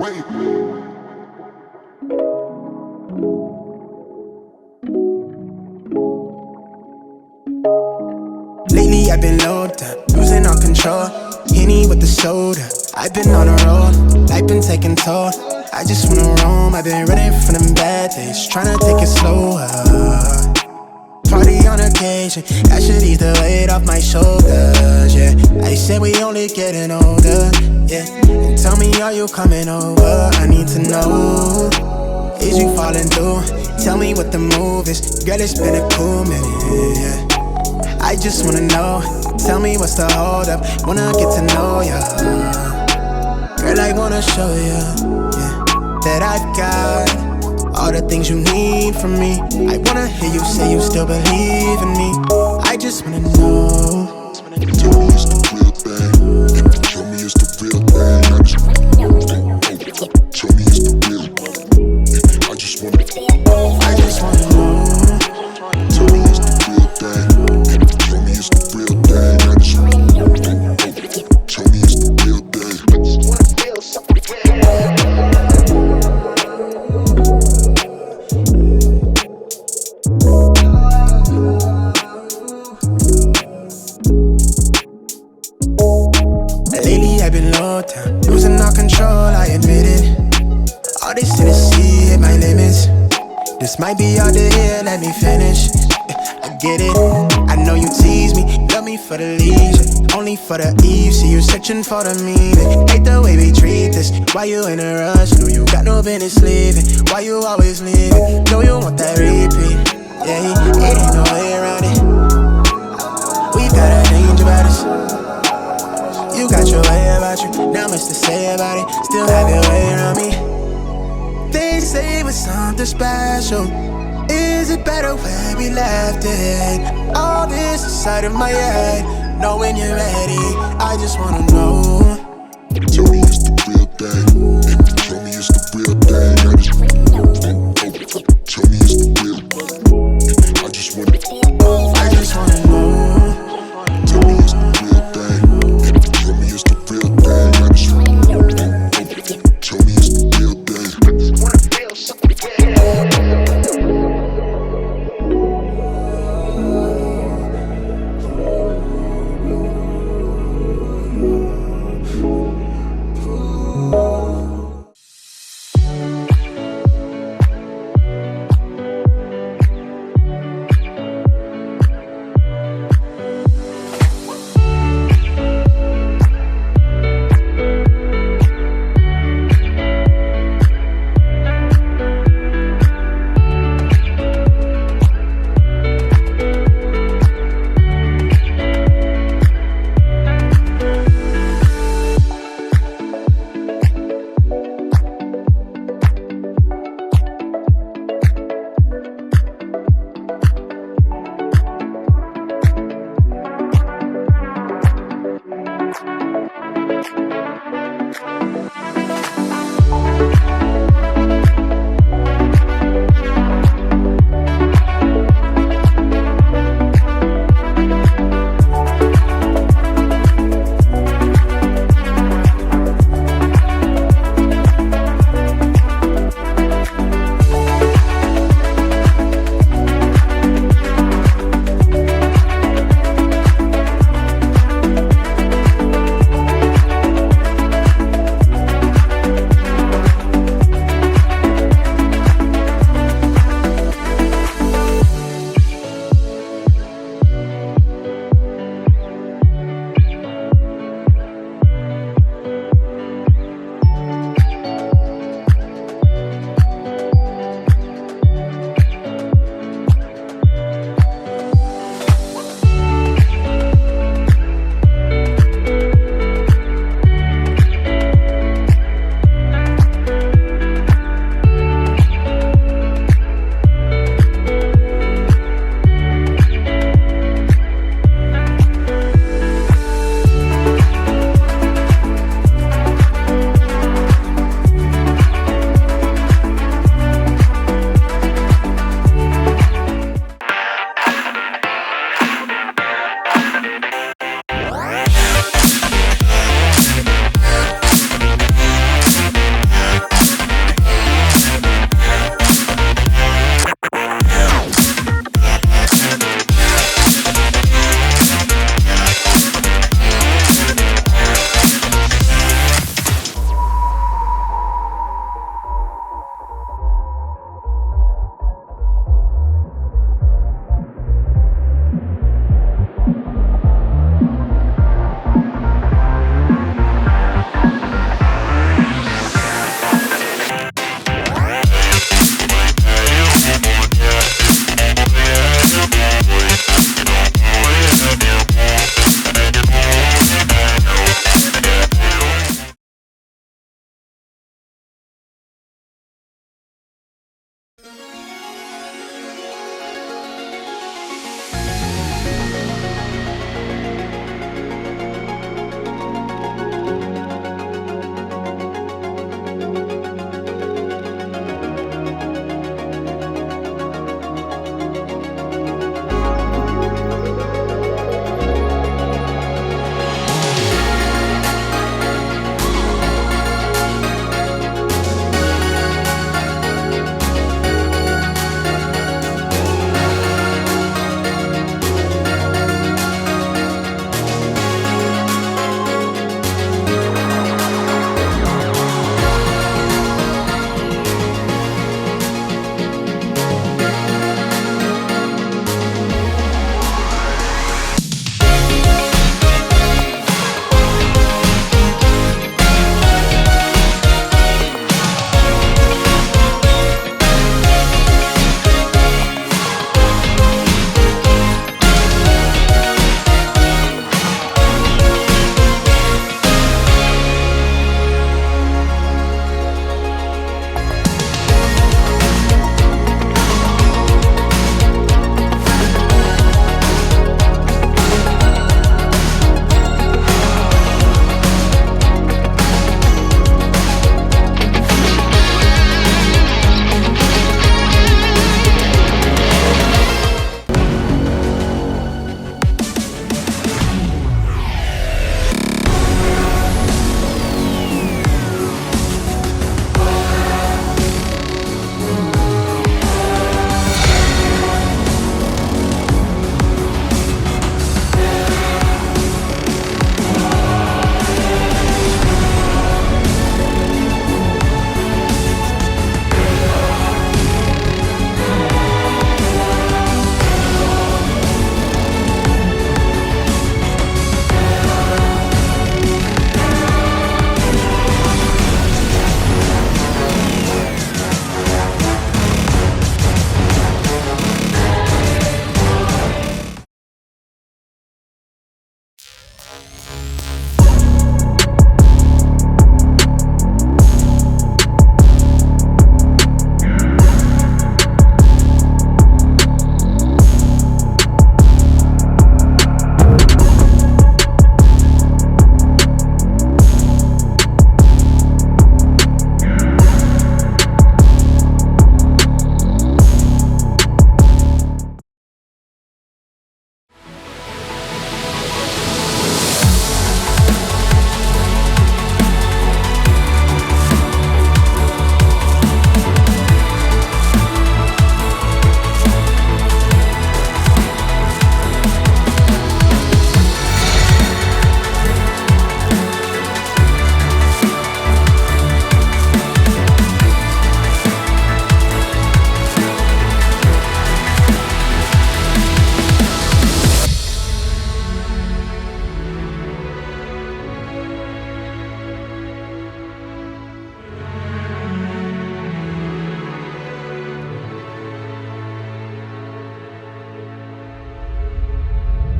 Lately I've been low down, losing all control. Henny with the soda, I've been on a roll, life been taking toll. I just wanna roam, I've been running from them bad days, tryna take it slower. Party on occasion, that should ease the weight off my shoulders, yeah. I said we only getting older, yeah. And tell me, are you coming over? I need to know, is you falling through? Tell me what the move is, girl, it's been a cool minute, yeah. I just wanna know, tell me what's the hold up, wanna get to know ya. Girl, I wanna show ya, yeah, that I've got all the things you need from me. I wanna hear you say you still believe in me. I just wanna know. Tell me it's the real thing. Tell me it's the real thing. I just tell me it's the real thing. I just wanna know. Tell me it's the real thing. Tell me it's the real thing. I just tell me it's the real thing. I just wanna feel something real. Lately I've been low down, losing all control, I admit it. All this Tennessee hit my limits. This might be all the year, let me finish. I get it, I know you tease me, love me for the leisure, only for the eve. See you searching for the meaning. Hate the way we treat this. Why you in a rush? Know you got no business leaving. Why you always leaving? Know you want that repeat. Yeah, it ain't no way around it. We got a danger about us. You got your way about you, not much to say about it. Still have your way around me. They say we're something special. Is it better where we left it? All this inside of my head. Know when you're ready, I just wanna know. Tell me it's the real thing.